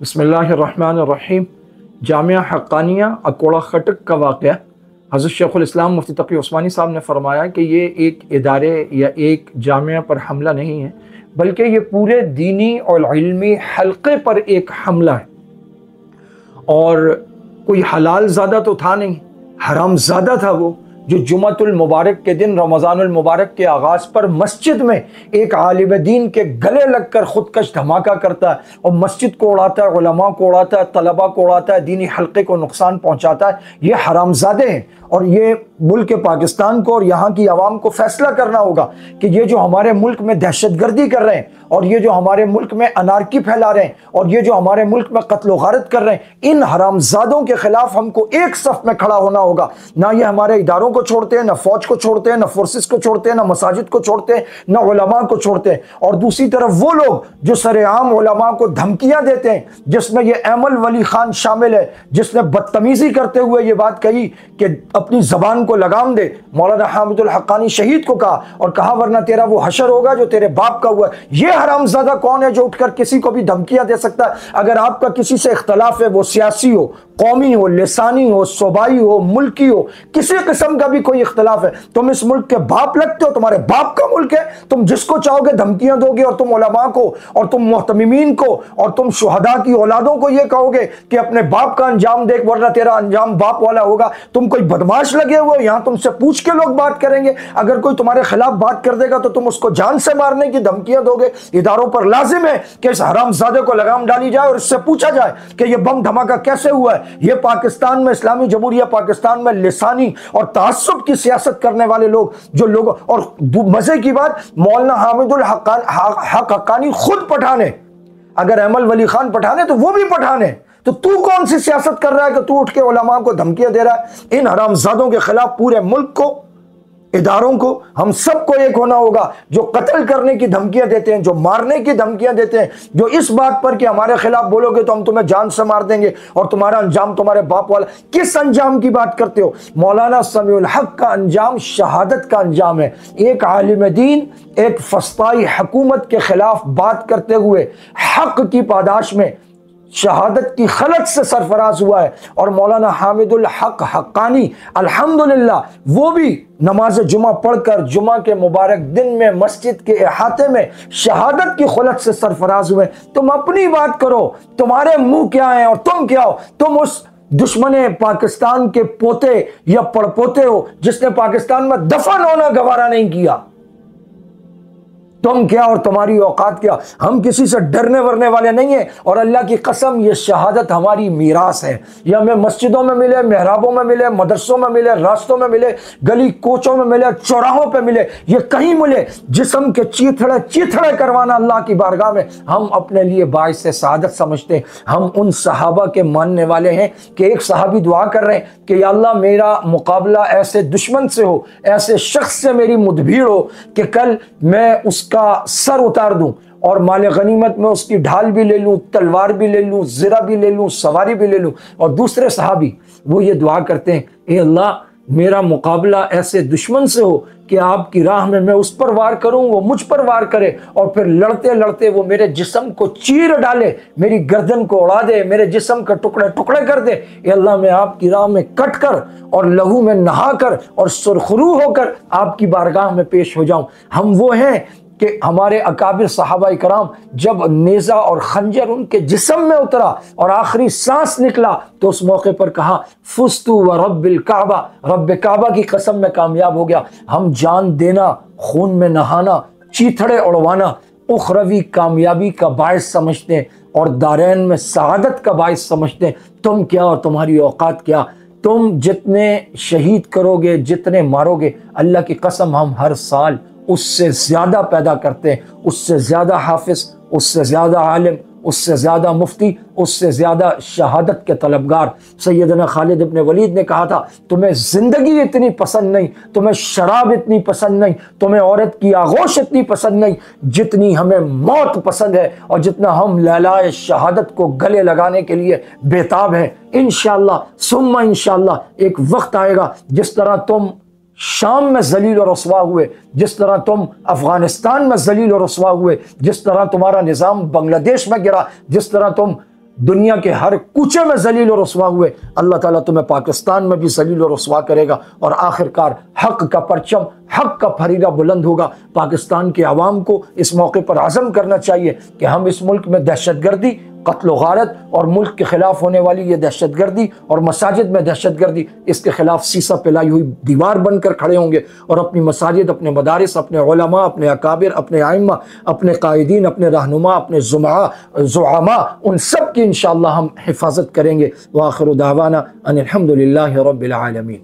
बिस्मिल्लाहिर्रहमानिर्रहीम। जामिया हक्कानिया अकोड़ा खटक का वाक़या। हज़रत शेखुल इस्लाम मुफ्ती तक़ी उस्मानी साहब ने फरमाया कि ये एक इदारे या एक जामिया पर हमला नहीं है, बल्कि ये पूरे दीनी और इल्मी हल्क़े पर एक हमला है। और कोई हलाल ज़्यादा तो था नहीं, हराम ज़्यादा था वो, जो जुम्मतुल मुबारक के दिन रमज़ानुल मुबारक के आगाज़ पर मस्जिद में एक आलिम दीन के गले लगकर खुदकश धमाका करता है और मस्जिद को उड़ाता है, उलमा को उड़ाता है, तलबा को उड़ाता है, दीनी हल्के को नुकसान पहुँचाता है। ये हरामज़ादे हैं और ये मुल्क पाकिस्तान को और यहाँ की आवाम को फैसला करना होगा कि ये जो हमारे मुल्क में दहशतगर्दी कर रहे हैं और ये जो हमारे मुल्क में अनारकी फैला रहे हैं और ये जो हमारे मुल्क में कत्ल गारत कर रहे हैं, इन हरामजादों के खिलाफ हमको एक सफ में खड़ा होना होगा। ना ये हमारे इदारों को छोड़ते हैं, ना फौज को छोड़ते हैं, ना फोर्सेस को छोड़ते हैं, ना मसाजिद को छोड़ते हैं, ना उलमा को छोड़ते हैं। और दूसरी तरफ वो लोग जो सरेआम उलमा को धमकियां देते हैं, जिसमें ये अमल वली खान शामिल है, जिसने बदतमीजी करते हुए ये बात कही कि अपनी जबान को लगाम दे। मौलाना हामिदुल हक्कानी शहीद को कहा और कहा वरना तेरा वो हशर होगा जो तेरे बाप का हुआ है। ये हरामजादा कौन है जो उठकर किसी को भी धमकियां दे सकता है? अगर आपका किसी से इख्तलाफ है, वो सियासी हो, कौमी हो, लिसानी हो, सूबाई हो, मुल्की हो, किसी किस्म का भी कोई इख्तलाफ है, तुम इस मुल्क के बाप लगते हो, तुम्हारे बाप का मुल्क है, तुम जिसको चाहोगे धमकियां दोगे और तुम उलमा को और तुम मुहतमिमीन को और तुम शुहदा की औलादों को यह कहोगे कि अपने बाप का अंजाम देख वरना तेरा अंजाम बाप वाला होगा। तुम कोई बदमाश लगे हुए हो? यहां तुमसे पूछ के लोग बात करेंगे। अगर कोई तुम्हारे खिलाफ बात कर देगा तो तुम उसको जान से मारने की धमकियां दोगे। इदारों पर लाजिम है कि इस हरामजादे को लगाम डाली जाए और इससे पूछा जाए कि यह बम धमाका कैसे हुआ है। यह पाकिस्तान में, इस्लामी जमहूरिया पाकिस्तान में लिसानी और तासुब की सियासत करने वाले लोग, जो लोग, और मजे की बात, मौलाना हामिदुल हक्कानी खुद पठान है। अगर अमल वली खान पठान है तो वो भी पठान है। तो तू कौन सी सियासत कर रहा है कि तू उठ के उलमा को धमकियां दे रहा है? इन हरामजादों के खिलाफ पूरे मुल्क को, इदारों को, हम सबको एक होना होगा। जो कत्ल करने की धमकियां देते हैं, जो मारने की धमकियां देते हैं, जो इस बात पर कि हमारे खिलाफ बोलोगे तो हम तुम्हें जान से मार देंगे और तुम्हारा अंजाम तुम्हारे बाप वाला। किस अंजाम की बात करते हो? मौलाना समीउल हक का अंजाम शहादत का अंजाम है। एक आलिम दीन एक फस्ताई हुकूमत के खिलाफ बात करते हुए हक की पादाश में शहादत की खलत से सरफराज हुआ है। और मौलाना हामिदुल हक हक्कानी अल्हम्दुलिल्लाह वो भी नमाज जुमा पढ़कर जुमा के मुबारक दिन में मस्जिद के अहाते में शहादत की खलत से सरफराज हुए। तुम अपनी बात करो, तुम्हारे मुंह क्या है और तुम क्या हो? तुम उस दुश्मन पाकिस्तान के पोते या पड़पोते हो जिसने पाकिस्तान में दफन होना गवारा नहीं किया। तुम क्या और तुम्हारी औकात क्या? हम किसी से डरने वरने वाले नहीं हैं। और अल्लाह की कसम ये शहादत हमारी मीरास है। ये हमें मस्जिदों में मिले, मेहराबों में मिले, मदरसों में मिले, रास्तों में मिले, गली कोचों में मिले, चौराहों पे मिले, ये कहीं मिले। जिस्म के चीथड़े चीथड़े करवाना अल्लाह की बारगाह में हम अपने लिए बाइस से शहादत समझते हैं। हम उन सहाबा के मानने वाले हैं कि एक सहाबी दुआ कर रहे हैं कि या अल्लाह मेरा मुकाबला ऐसे दुश्मन से हो, ऐसे शख्स से मेरी मुठभेड़ हो कि कल मैं उसका सर उतार दूं और माले गनीमत में उसकी ढाल भी ले लूं, तलवार भी ले लूं, ज़िरा भी ले लूं, सवारी भी ले लूं। और दूसरे सहाबी वो ये दुआ करते हैं, ए अल्लाह मेरा मुकाबला ऐसे दुश्मन से हो कि आपकी राह में मैं उस पर वार करूं, वो मुझ पर वार करे और फिर लड़ते लड़ते वो मेरे जिस्म को चीर डाले, मेरी गर्दन को उड़ा दे, मेरे जिस्म का टुकड़े टुकड़े कर दे। ए अल्लाह मैं आपकी राह में कट कर और लहू में नहा कर और सुरखरू होकर आपकी बारगाह में पेश हो जाऊं। हम वो हैं कि हमारे अकाबिर सहाबा इकराम जब नेज़ा और खंजर उनके जिस्म में उतरा और आखिरी सांस निकला तो उस मौके पर कहा फुस्तु व रब्बिल काबा, रब्ब काबा की कसम में कामयाब हो गया। हम जान देना, खून में नहाना, चीथड़े उड़वाना उखरवी कामयाबी का बायस समझते हैं और दारैन में सआदत का बायस समझते हैं। तुम क्या और तुम्हारी औकात क्या? तुम जितने शहीद करोगे, जितने मारोगे, अल्लाह की कसम हम हर साल उससे ज़्यादा पैदा करते हैं, उससे ज़्यादा हाफिज, उससे ज़्यादा आलिम, उससे ज़्यादा मुफ्ती, उससे ज़्यादा शहादत के तलबगार। सैयदना खालिद इब्न वलीद ने कहा था तुम्हें ज़िंदगी इतनी पसंद नहीं, तुम्हें शराब इतनी पसंद नहीं, तुम्हें औरत की आगोश इतनी पसंद नहीं जितनी हमें मौत पसंद है और जितना हम लैलाए शहादत को गले लगाने के लिए बेताब हैं। इंशाअल्लाह सुम्मा इंशाअल्लाह एक वक्त आएगा जिस तरह तुम शाम में जलील और रसवा हुए, जिस तरह तुम अफगानिस्तान में जलील और रसवा हुए, जिस तरह तुम्हारा निज़ाम बांग्लादेश में गिरा, जिस तरह तुम दुनिया के हर कूचे में जलील और रसवा हुए, अल्लाह ताला तुम्हें पाकिस्तान में भी जलील और रसवा करेगा और आखिरकार हक का परचम, हक का फरीदा बुलंद होगा। पाकिस्तान के अवाम को इस मौके पर आज़म करना चाहिए कि हम इस मुल्क में दहशतगर्दी, कत्ल गारत और मुल्क के खिलाफ होने वाली ये दहशतगर्दी और मसाजिद में दहशतगर्दी, इसके खिलाफ सीसा पिलाई हुई दीवार बनकर खड़े होंगे और अपनी मसाजिद, अपने मदारिस, अपने उलमा, अपने अकाबिर, अपने आइम्मा, अपने कायदीन, अपने रहनुमा, अपने ज़ुआमा, उन सब की इंशाअल्लाह हम हिफाजत करेंगे। व आखिर दावाना अनिल हम्दुलिल्लाहि रब्बिल आलमीन।